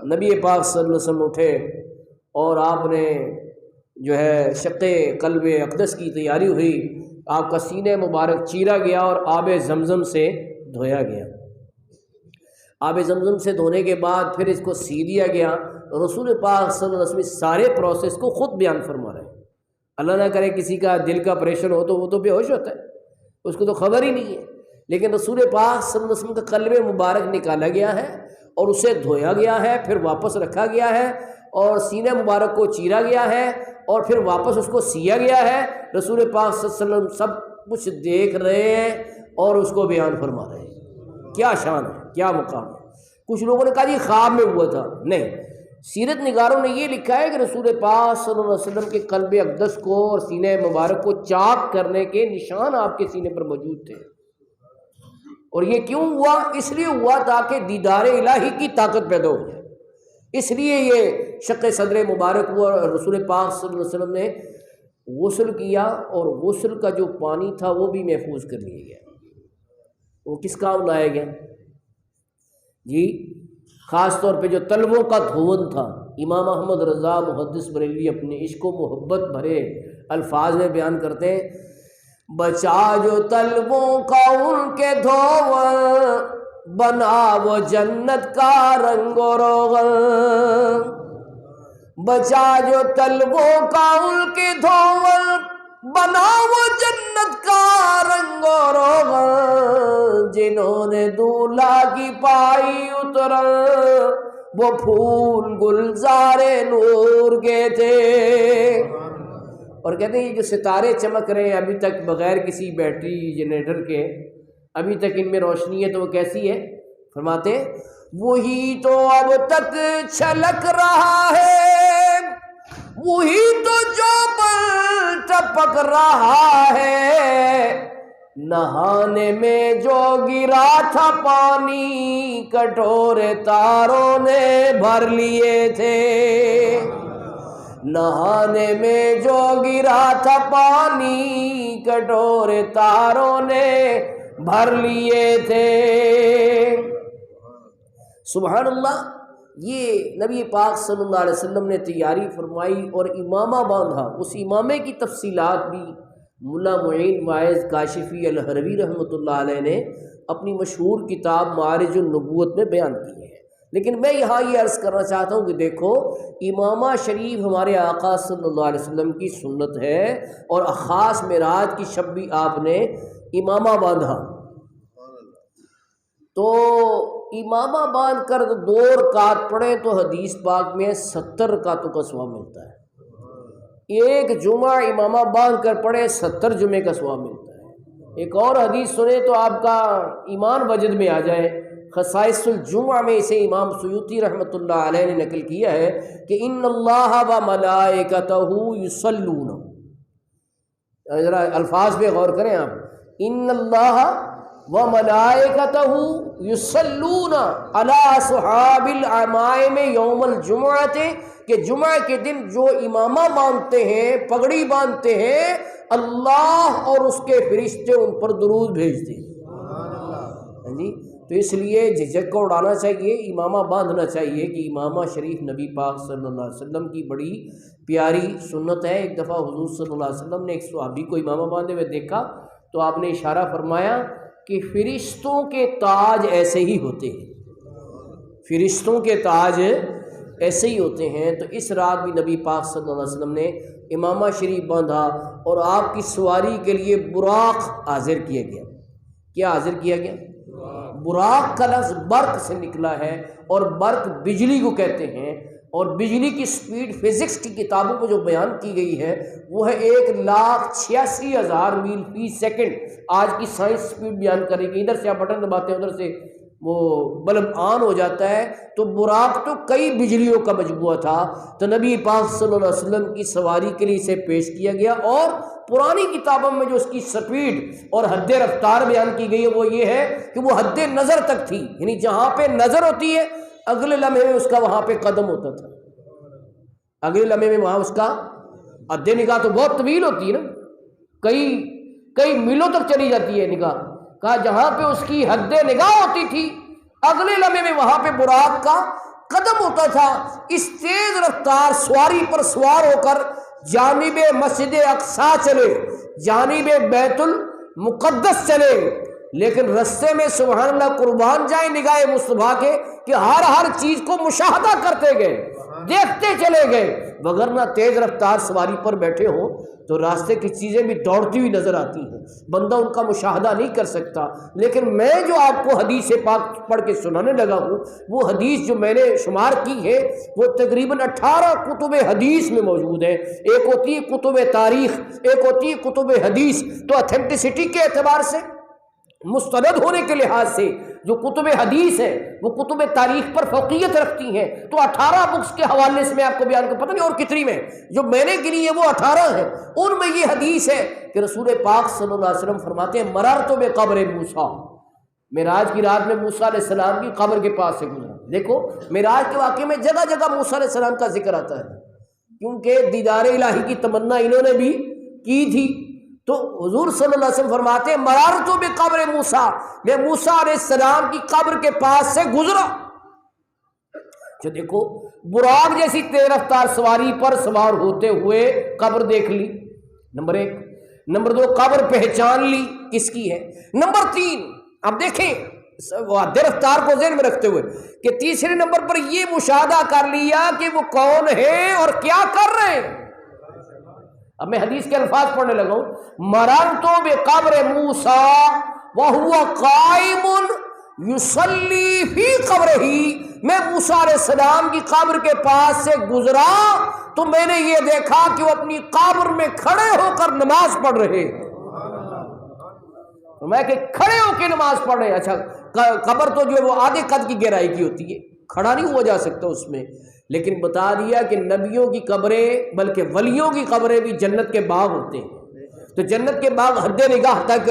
نبی پاک صلی اللہ علیہ وسلم اٹھے اور آپ نے جو ہے شق قلب اقدس کی تیاری ہوئی، آپ کا سینہ مبارک چیرا گیا اور آب زمزم سے دھویا گیا۔ آب زمزم سے دھونے کے بعد پھر اس کو سی دیا گیا۔ رسول پاک صلی اللہ علیہ وسلم سارے پروسیس کو خود بیان فرما رہے ہیں۔ اللہ نہ کرے کسی کا دل کا پریشر ہو تو وہ تو بے ہوش ہوتا ہے، اس کو تو خبر ہی نہیں ہے، لیکن رسول پاک صلی اللہ علیہ وسلم کا قلب مبارک نکالا گیا ہے اور اسے دھویا گیا ہے، پھر واپس رکھا گیا ہے، اور سینہ مبارک کو چیرا گیا ہے اور پھر واپس اس کو سیا گیا ہے۔ رسول پاک صلی اللہ علیہ وسلم سب کچھ دیکھ رہے ہیں اور اس کو بیان فرما رہے ہیں۔ کیا شان ہے، کیا مقام ہے۔ کچھ لوگوں نے کہا جی خواب میں ہوا تھا، نہیں، سیرت نگاروں نے یہ لکھا ہے کہ رسول پاک صلی اللہ علیہ وسلم کے قلب اقدس کو اور سینہ مبارک کو چاک کرنے کے نشان آپ کے سینے پر موجود تھے۔ اور یہ کیوں ہوا؟ اس لیے ہوا تاکہ دیدار الہی کی طاقت پیدا ہو جائے، اس لیے یہ شق صدر مبارک ہوا۔ اور رسول پاک صلی اللہ علیہ وسلم نے غسل کیا اور غسل کا جو پانی تھا وہ بھی محفوظ کر لیا گیا۔ وہ کس کام لایا گیا جی؟ خاص طور پہ جو طلبوں کا دھون تھا، امام احمد رضا محدث بریلوی اپنے عشق و محبت بھرے الفاظ میں بیان کرتے ہیں، بچا جو طلبوں کا ان کے دھون، بنا وہ جنت کا رنگ و روغن۔ بچا جو طلبوں کا ان کے دھون، بنا وہ جنت کا رنگ و روغن۔ جنہوں نے دولہا کی پائی اترن، وہ پھول گلزار نور کے تھے۔ اور کہتے ہیں یہ جو ستارے چمک رہے ہیں ابھی تک بغیر کسی بیٹری جنریٹر کے، ابھی تک ان میں روشنی ہے، تو وہ کیسی ہے؟ فرماتے وہی تو اب تک چھلک رہا ہے، وہی تو جو پر ٹپک رہا ہے، نہانے میں جو گرا تھا پانی، کٹورے تاروں نے بھر لیے تھے۔ نہانے میں جو گرا تھا پانی، کٹورے تاروں نے بھر لیے تھے۔ سبحان اللہ۔ یہ نبی پاک صلی اللہ علیہ وسلم نے تیاری فرمائی اور امامہ باندھا۔ اس امامے کی تفصیلات بھی ملا معین واعظ کاشفی الہروی رحمۃ اللہ علیہ نے اپنی مشہور کتاب معارج النبوت میں بیان کی ہے، لیکن میں یہاں یہ عرض کرنا چاہتا ہوں کہ دیکھو امامہ شریف ہمارے آقا صلی اللہ علیہ وسلم کی سنت ہے، اور خاص معراج کی شب بھی آپ نے امامہ باندھا۔ تو امامہ باندھ کر 2 رکعت پڑھیں تو حدیث پاک میں 70 رکعتوں کا ثواب ملتا ہے۔ ایک جمعہ امامہ باندھ کر پڑھیں 70 جمعے کا ثواب ملتا ہے۔ ایک اور حدیث سنیں تو آپ کا ایمان وجد میں آ جائے، خصائص الجمعہ میں اسے امام سیوطی رحمۃ اللہ علیہ نے نقل کیا ہے کہ ان اللہ و ملائکتہ یصلون، ذرا الفاظ پہ غور کریں آپ، ان اللہ و ملائکتہ یصلون علی اصحاب العمائم یوم الجمعۃ، کہ جمعہ کے دن جو امامہ باندھتے ہیں، پگڑی باندھتے ہیں، اللہ اور اس کے فرشتے ان پر درود بھیجتے ہیں جی۔ تو اس لیے جھجک کو اڑانا چاہیے، امامہ باندھنا چاہیے کہ امامہ شریف نبی پاک صلی اللہ علیہ وسلم کی بڑی پیاری سنت ہے۔ ایک دفعہ حضور صلی اللہ علیہ وسلم نے ایک صحابی کو امامہ باندھے ہوئے دیکھا تو آپ نے اشارہ فرمایا کہ فرشتوں کے تاج ایسے ہی ہوتے ہیں، فرشتوں کے تاج ایسے ہی ہوتے ہیں۔ تو اس رات بھی نبی پاک صلی اللہ علیہ وسلم نے امامہ شریف باندھا اور آپ کی سواری کے لیے براق حاضر کیا گیا۔ کیا حاضر کیا گیا؟ براق کا لفظ برق سے نکلا ہے، اور برق بجلی کو کہتے ہیں، اور بجلی کی سپیڈ فزکس کی کتابوں میں جو بیان کی گئی ہے وہ ہے 1,86,000 میل فی سیکنڈ۔ آج کی سائنس سپیڈ بیان کرے گی، ادھر سے آپ بٹن دباتے ہیں ادھر سے وہ بلب آن ہو جاتا ہے۔ تو براق تو کئی بجلیوں کا مجموعہ تھا، تو نبی پاک صلی اللہ علیہ وسلم کی سواری کے لیے اسے پیش کیا گیا۔ اور پرانی کتابوں میں جو اس کی سپیڈ اور حد رفتار بیان کی گئی ہے وہ یہ ہے کہ وہ حد نظر تک تھی، یعنی جہاں پہ نظر ہوتی ہے اگلے لمحے میں اس کا وہاں پہ قدم ہوتا تھا، اگلے لمحے میں وہاں اس کا حد نگاہ تو بہت طویل ہوتی ہے نا، کئی میلوں تک چلی جاتی ہے نگاہ، کہا جہاں پہ اس کی حد نگاہ ہوتی تھی اگلے لمحے میں وہاں پہ براق کا قدم ہوتا تھا اس تیز رفتار سواری پر سوار ہو کر جانب مسجد اقصی چلے، جانب بیت المقدس چلے، لیکن رستے میں سبحان اللہ قربان جائیں نگاہ مصطفیٰ کے کہ ہر چیز کو مشاہدہ کرتے گئے، دیکھتے چلے گئے، وگرنہ تیز رفتار سواری پر بیٹھے ہوں تو راستے کی چیزیں بھی دوڑتی ہوئی نظر آتی ہیں، بندہ ان کا مشاہدہ نہیں کر سکتا۔ لیکن میں جو آپ کو حدیث پاک پڑھ کے سنانے لگا ہوں، وہ حدیث جو میں نے شمار کی ہے وہ تقریباً 18 کتب حدیث میں موجود ہے۔ ایک ہوتی ہے کتب تاریخ، ایک ہوتی ہے کتب حدیث۔ تو اتھینٹسٹی کے اعتبار سے، مستند ہونے کے لحاظ سے جو کتب حدیث ہے وہ کتب تاریخ پر فوقیت رکھتی ہیں۔ تو 18 بکس کے حوالے سے میں آپ کو بیان کروں، پتہ نہیں اور کتنی میں، جو میں نے گنی ہے وہ 18 ہیں، ان میں یہ حدیث ہے کہ رسول پاک صلی اللہ علیہ وسلم فرماتے ہیں مررت بقبر موسیٰ، معراج کی رات میں موسیٰ علیہ السلام کی قبر کے پاس سے گزرا۔ دیکھو معراج کے واقعے میں جگہ جگہ موسیٰ علیہ السلام کا ذکر آتا ہے، کیونکہ دیدار الہی کی تمنا انہوں نے بھی کی تھی۔ تو حضور صلی اللہ علیہ وسلم فرماتے ہیں مررت بقبر موسیٰ، میں موسیٰ علیہ السلام کی قبر کے پاس سے گزرا۔ جو دیکھو براق جیسی تیز رفتار سواری پر سوار ہوتے ہوئے قبر دیکھ لی، نمبر 1۔ نمبر 2 قبر پہچان لی کس کی ہے۔ نمبر 3 اب دیکھیں تیز رفتار کو ذہن میں رکھتے ہوئے کہ تیسرے نمبر پر یہ مشاہدہ کر لیا کہ وہ کون ہے اور کیا کر رہے ہیں۔ اب میں حدیث کے الفاظ پڑھنے لگا ہوں، مررت بقبر موسیٰ وہو قائم یصلی فی قبرہ، میں موسیٰ علیہ السلام کی قبر کے پاس سے گزرا تو میں نے یہ دیکھا کہ وہ اپنی قبر میں کھڑے ہو کر نماز پڑھ رہے ہیں۔ میں کہ کھڑے ہو کے نماز پڑھ رہے ہیں۔ اچھا قبر تو جو ہے وہ آدھے قد کی گہرائی کی ہوتی ہے، کھڑا نہیں ہوا جا سکتا اس میں، لیکن بتا دیا کہ نبیوں کی قبریں بلکہ ولیوں کی قبریں بھی جنت کے باغ ہوتے ہیں، تو جنت کے باغ حد نگاہ تک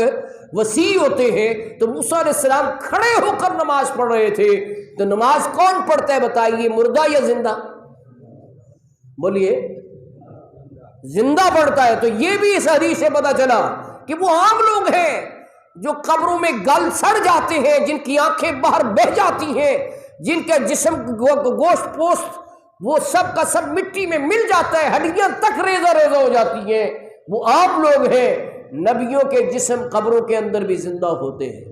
وسیع ہوتے ہیں۔ تو موسیٰ علیہ السلام کھڑے ہو کر نماز پڑھ رہے تھے۔ تو نماز کون پڑھتا ہے بتائیے، مردہ یا زندہ؟ بولیے زندہ پڑھتا ہے۔ تو یہ بھی اس حدیث سے پتہ چلا کہ وہ عام لوگ ہیں جو قبروں میں گل سڑ جاتے ہیں، جن کی آنکھیں باہر بہہ جاتی ہیں، جن کے جسم گوشت پوست وہ سب کا سب مٹی میں مل جاتا ہے، ہڈیاں تک ریزہ ریزہ ہو جاتی ہیں، وہ عام لوگ ہیں۔ نبیوں کے جسم قبروں کے اندر بھی زندہ ہوتے ہیں،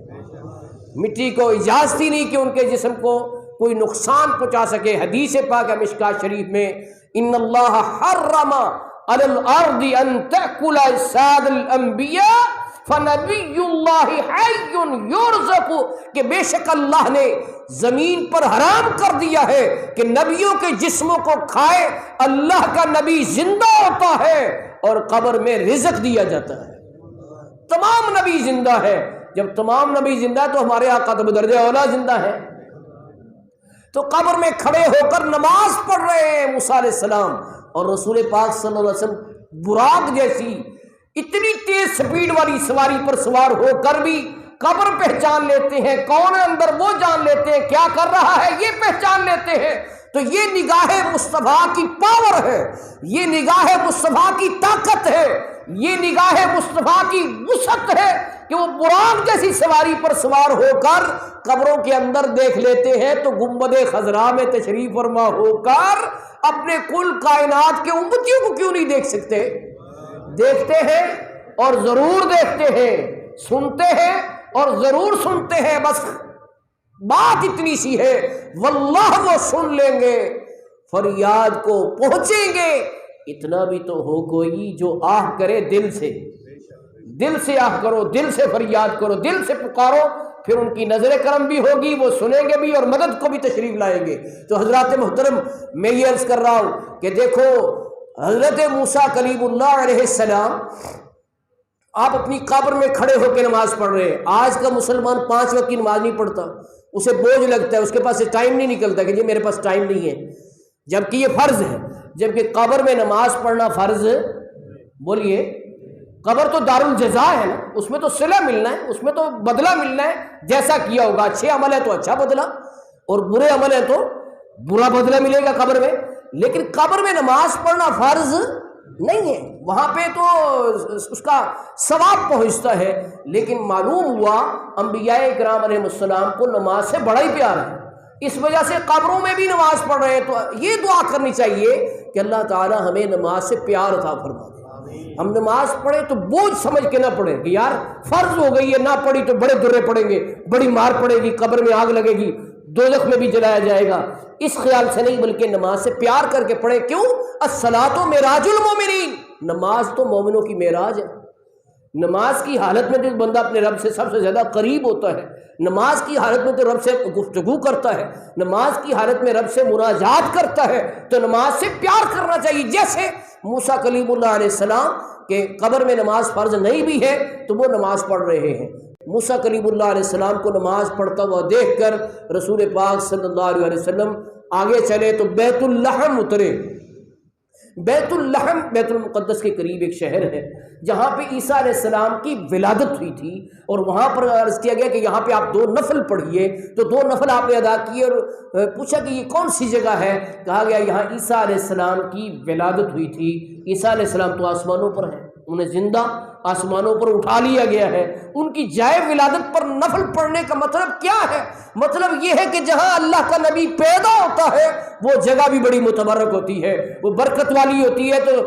مٹی کو اجازت ہی نہیں کہ ان کے جسم کو کوئی نقصان پہنچا سکے۔ حدیث پاک ہے مشکات شریف میں، ان اللہ حرم علی الارض ان تأکل اجساد الانبیاء فنبی اللہ حی یرزق، کہ بے شک اللہ نے زمین پر حرام کر دیا ہے کہ نبیوں کے جسموں کو کھائے، اللہ کا نبی زندہ ہوتا ہے اور قبر میں رزق دیا جاتا ہے۔ تمام نبی زندہ ہے، جب تمام نبی زندہ ہے تو ہمارے آقا تو بدرجہ اولا زندہ ہے۔ تو قبر میں کھڑے ہو کر نماز پڑھ رہے ہیں موسیٰ علیہ السلام، اور رسول پاک صلی اللہ علیہ وسلم براق جیسی اتنی تیز سپیڈ والی سواری پر سوار ہو کر بھی قبر پہچان لیتے ہیں، کون ہے اندر وہ جان لیتے ہیں، کیا کر رہا ہے یہ پہچان لیتے ہیں۔ تو یہ نگاہ مصطفیٰ کی پاور ہے، یہ نگاہ مصطفیٰ کی طاقت ہے، یہ نگاہ مصطفیٰ کی وسعت ہے کہ وہ براق جیسی سواری پر سوار ہو کر قبروں کے اندر دیکھ لیتے ہیں۔ تو گنبد خضراء میں تشریف فرما ہو کر اپنے کل کائنات کے امتیوں کو کیوں نہیں دیکھ سکتے؟ دیکھتے ہیں اور ضرور دیکھتے ہیں، سنتے ہیں اور ضرور سنتے ہیں، بس بات اتنی سی ہے، واللہ وہ سن لیں گے، فریاد کو پہنچیں گے۔ اتنا بھی تو ہو کوئی جو آہ کرے دل سے، دل سے آہ کرو، دل سے فریاد کرو، دل سے پکارو، پھر ان کی نظر کرم بھی ہوگی، وہ سنیں گے بھی اور مدد کو بھی تشریف لائیں گے۔ تو حضرات محترم میں یہ عرض کر رہا ہوں کہ دیکھو حضرت موسیٰ کلیم اللہ علیہ السلام، آپ اپنی قبر میں کھڑے ہو کے نماز پڑھ رہے ہیں۔ آج کا مسلمان 5 وقت کی نماز نہیں پڑھتا، اسے بوجھ لگتا ہے، اس کے پاس سے ٹائم نہیں نکلتا کہ جی میرے پاس ٹائم نہیں ہے، جبکہ یہ فرض ہے، جبکہ قبر میں نماز پڑھنا فرض۔ بولیے قبر تو دار الجزا ہے نا، اس میں تو صلہ ملنا ہے، اس میں تو بدلہ ملنا ہے، جیسا کیا ہوگا، اچھے عمل ہے تو اچھا بدلہ اور برے عمل ہے تو برا بدلہ ملے گا قبر میں۔ لیکن قبر میں نماز پڑھنا فرض نہیں ہے، وہاں پہ تو اس کا ثواب پہنچتا ہے، لیکن معلوم ہوا انبیاء کرام علیہ السلام کو نماز سے بڑا ہی پیار ہے، اس وجہ سے قبروں میں بھی نماز پڑھ رہے ہیں تو یہ دعا کرنی چاہیے کہ اللہ تعالی ہمیں نماز سے پیار عطا فرما دے۔ ہم نماز پڑھیں تو بوجھ سمجھ کے نہ پڑھیں کہ یار فرض ہو گئی ہے، نہ پڑھی تو بڑے درے پڑیں گے، بڑی مار پڑے گی، قبر میں آگ لگے گی، دوزخ میں بھی جلایا جائے گا، اس خیال سے نہیں بلکہ نماز سے پیار کر کے پڑھیں۔ کیوں؟ الصلاۃ معراج المومنین، نماز تو مومنوں کی معراج ہے۔ نماز کی حالت میں تو بندہ اپنے رب سے سب سے زیادہ قریب ہوتا ہے، نماز کی حالت میں تو رب سے گفتگو کرتا ہے، نماز کی حالت میں رب سے مناجات کرتا ہے، تو نماز سے پیار کرنا چاہیے۔ جیسے موسیٰ کلیم اللہ علیہ السلام کہ قبر میں نماز فرض نہیں بھی ہے تو وہ نماز پڑھ رہے ہیں۔ موسیٰ کلیم اللہ علیہ السلام کو نماز پڑھتا ہوا دیکھ کر رسول پاک صلی اللہ علیہ وسلم آگے چلے تو بیت اللحم اترے۔ بیت اللحم بیت المقدس کے قریب ایک شہر ہے جہاں پہ عیسیٰ علیہ السلام کی ولادت ہوئی تھی، اور وہاں پر عرض کیا گیا کہ یہاں پہ آپ 2 نفل پڑھیے، تو 2 نفل آپ نے ادا کیے، اور پوچھا کہ یہ کون سی جگہ ہے؟ کہا گیا یہاں عیسیٰ علیہ السلام کی ولادت ہوئی تھی۔ عیسیٰ علیہ السلام تو آسمانوں پر ہیں، انہیں زندہ آسمانوں پر اٹھا لیا گیا ہے، ان کی جائے ولادت پر نفل پڑھنے کا مطلب کیا ہے؟ مطلب یہ ہے کہ جہاں اللہ کا نبی پیدا ہوتا ہے وہ جگہ بھی بڑی متبرک ہوتی ہے، وہ برکت والی ہوتی ہے، تو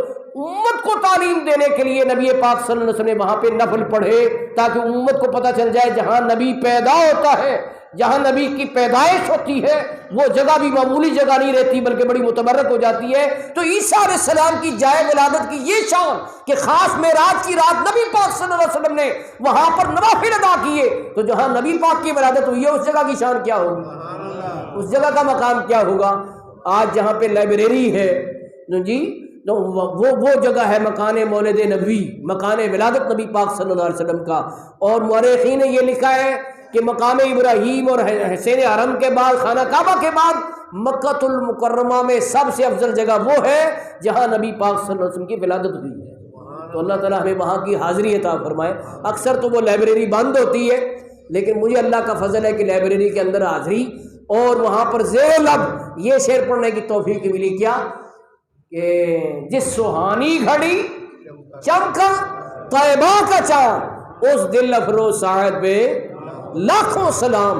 امت کو تعلیم دینے کے لیے نبی پاک صلی اللہ علیہ وسلم وہاں پہ نفل پڑھے تاکہ امت کو پتہ چل جائے جہاں نبی پیدا ہوتا ہے، جہاں نبی کی پیدائش ہوتی ہے، وہ جگہ بھی معمولی جگہ نہیں رہتی بلکہ بڑی متبرک ہو جاتی ہے۔ تو عیسیٰ علیہ السلام کی جائے ولادت کی یہ شان کہ خاص معراج کی رات نبی پاک صلی اللہ علیہ وسلم نے وہاں پر نوافل ادا کیے، تو جہاں نبی پاک کی ولادت ہوئی ہے اس جگہ کی شان کیا ہوگی، اس جگہ کا مقام کیا ہوگا؟ آج جہاں پہ لائبریری ہے جی، تو وہ جگہ ہے مکان مولد نبوی، مکان ولادت نبی پاک صلی اللہ علیہ وسلم کا، اور مورخین نے یہ لکھا ہے کہ مقام ابراہیم اور حسین حرم کے بعد، خانہ کعبہ کے بعد، مکۃ المکرمہ میں سب سے افضل جگہ وہ ہے جہاں نبی پاک صلی اللہ علیہ وسلم کی ولادت ہوئی ہے۔ تو اللہ تعالیٰ ہمیں وہاں کی حاضری عطا فرمائے۔ اکثر تو وہ لائبریری بند ہوتی ہے، لیکن مجھے اللہ کا فضل ہے کہ لائبریری کے اندر حاضری اور وہاں پر زیر لب یہ شعر پڑھنے کی توفیق ملی، کیا کہ جس سہانی گھڑی چمکا طیبہ کا چاند، اس دل افروز ساعت پہ لاکھوں سلام۔